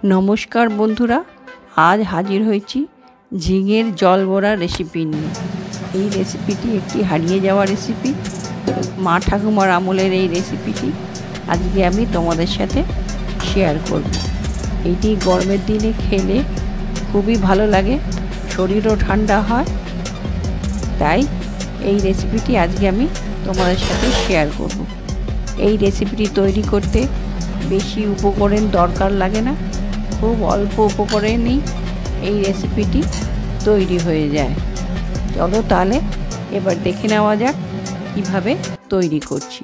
নমস্কার বন্ধুরা, আজ হাজির হয়েছি ঝিঙের জল বড়া রেসিপি নিয়ে। এই রেসিপিটি একটি হারিয়ে যাওয়া রেসিপি। মা ঠাকুমার আমলের এই রেসিপিটি আজকে আমি তোমাদের সাথে শেয়ার করব। এইটি গরমের দিনে খেলে খুবই ভালো লাগে, শরীরও ঠান্ডা হয়। তাই এই রেসিপিটি আজকে আমি তোমাদের সাথে শেয়ার করব। এই রেসিপিটি তৈরি করতে বেশি উপকরণ দরকার লাগে না, খুব অল্প উপকরণেই এই রেসিপিটি তৈরি হয়ে যায়। চলো তাহলে এবার দেখে নেওয়া যাক কীভাবে তৈরি করছি।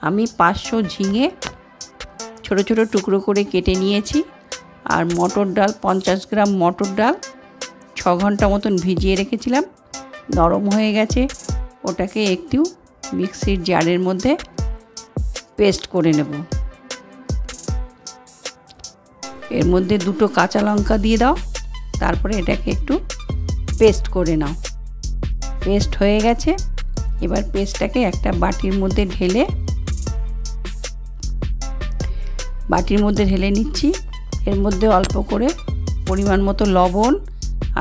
আমি 500 ঝিঙে ছোট ছোট টুকরো করে কেটে নিয়েছি, আর মটর ডাল 50 গ্রাম মটর ডাল 6 ঘন্টা মতন ভিজিয়ে রেখেছিলাম, নরম হয়ে গেছে। ওটাকে একটু মিক্সির জারের মধ্যে পেস্ট করে নেব। এর মধ্যে 2টো কাঁচা লঙ্কা দিয়ে দাও, তারপরে এটাকে একটু পেস্ট করে নাও। পেস্ট হয়ে গেছে। এবার পেস্টটাকে একটা বাটির মধ্যে ঢেলে নিচ্ছি। এর মধ্যে অল্প করে পরিমাণ মতো লবণ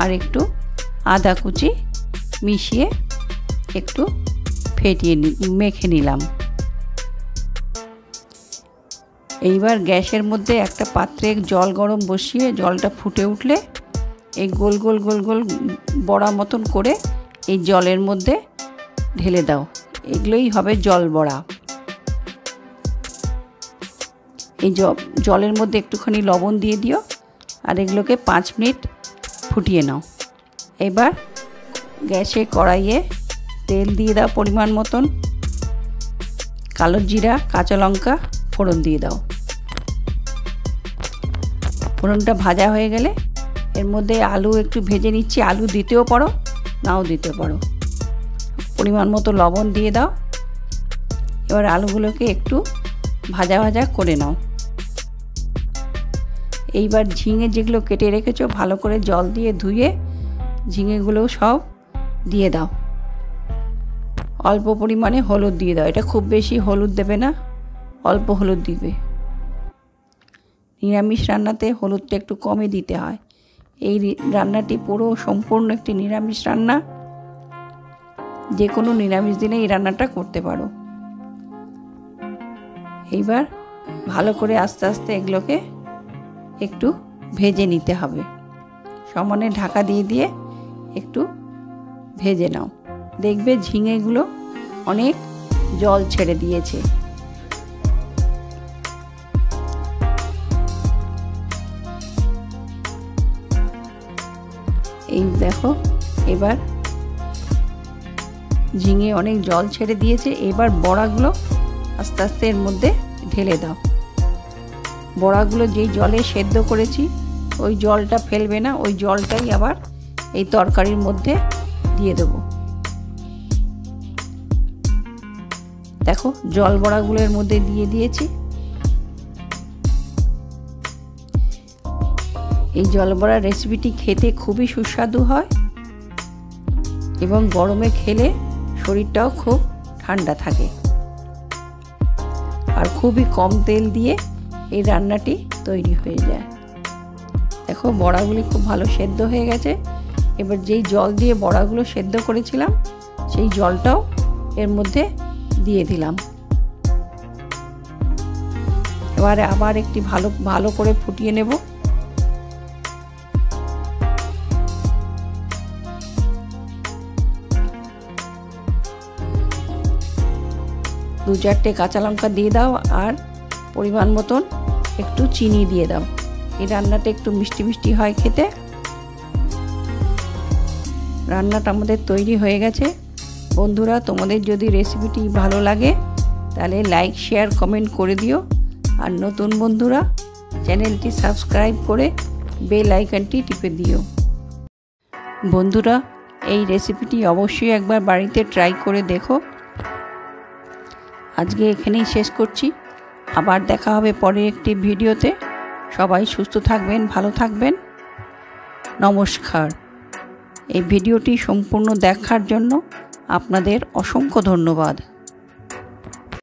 আর একটু আদা কুচি মিশিয়ে একটু মেখে নিলাম। এইবার গ্যাসের মধ্যে একটা পাত্রে জল গরম বসিয়ে জলটা ফুটে উঠলে এই গোল গোল গোল গোল বড়া মতন করে এই জলের মধ্যে ঢেলে দাও। এগুলোই হবে জল বড়া। এই জলের মধ্যে একটুখানি লবণ দিয়ে দিও, আর এগুলোকে 5 মিনিট ফুটিয়ে নাও। এবার গ্যাসে কড়াইয়ে তেল দিয়ে দাও পরিমাণ মতন, কালো জিরা কাঁচা লঙ্কা ফোড়ন দিয়ে দাও। ফোড়নটা ভাজা হয়ে গেলে এর মধ্যে আলু একটু ভেজে নিচ্ছি। আলু দিতেও পারো, নাও দিতে পারো। পরিমাণ মতো লবণ দিয়ে দাও। এবার আলুগুলোকে একটু ভাজা ভাজা করে নাও। এইবার ঝিঙে যেগুলো কেটে রেখেছো ভালো করে জল দিয়ে ধুয়ে ঝিঙেগুলো সব দিয়ে দাও। অল্প পরিমাণে হলুদ দিয়ে দাও। এটা খুব বেশি হলুদ দেবে না, অল্প হলুদ দিবে। নিরামিষ রান্নাতে হলুদটা একটু কমই দিতে হয়। এই রান্নাটি পুরো সম্পূর্ণ একটি নিরামিষ রান্না। যে কোনো নিরামিষ দিনে এই রান্নাটা করতে পারো। এইবার ভালো করে আস্তে আস্তে এগুলোকে একটু ভেজে নিতে হবে। সমানে ঢাকা দিয়ে দিয়ে একটু ভেজে নাও। দেখবে ঝিঙেগুলো অনেক জল ছেড়ে দিয়েছে। এই দেখো, এবার ঝিঙে অনেক জল ছেড়ে দিয়েছে। এবার বড়াগুলো আস্তে আস্তে এর মধ্যে ঢেলে দাও। বড়াগুলো যেই জলে সেদ্ধ করেছি ওই জলটা ফেলবে না, ওই জলটাই আবার এই তরকারির মধ্যে দিয়ে দেবো। দেখো জল বড়াগুলো এর মধ্যে দিয়ে দিয়েছি। এই জল বড়া রেসিপিটি খেতে খুবই সুস্বাদু হয় এবং গরমে খেলে শরীরটাও খুব ঠান্ডা থাকে। আর খুবই কম তেল দিয়ে এই রান্নাটি তৈরি হয়ে যায়। দেখো বড়াগুলি খুব ভালো সেদ্ধ হয়ে গেছে। এবার যেই জল দিয়ে বড়াগুলো সেদ্ধ করেছিলাম সেই জলটাও এর মধ্যে দিয়ে দিলাম। এবারে আবার একটি ভালো করে ফুটিয়ে নেব। দু 4টে কাঁচা লঙ্কা দিয়ে দাও, আর পরিমাণ মতন একটু চিনি দিয়ে দাও। এই রান্নাটা একটু মিষ্টি মিষ্টি হয় খেতে। রান্নাটা আমাদের তৈরি হয়ে গেছে। বন্ধুরা, তোমাদের যদি রেসিপিটি ভালো লাগে তাহলে লাইক শেয়ার কমেন্ট করে দিও। আর নতুন বন্ধুরা চ্যানেলটি সাবস্ক্রাইব করে বেল আইকনটি টিপে দিও। বন্ধুরা, এই রেসিপিটি অবশ্যই একবার বাড়িতে ট্রাই করে দেখো। আজকে এখানেই শেষ করছি। আবার দেখা হবে পরের একটি ভিডিওতে। সবাই সুস্থ থাকবেন, ভালো থাকবেন। নমস্কার। এই ভিডিওটি সম্পূর্ণ দেখার জন্য আপনাদের অসংখ্য ধন্যবাদ।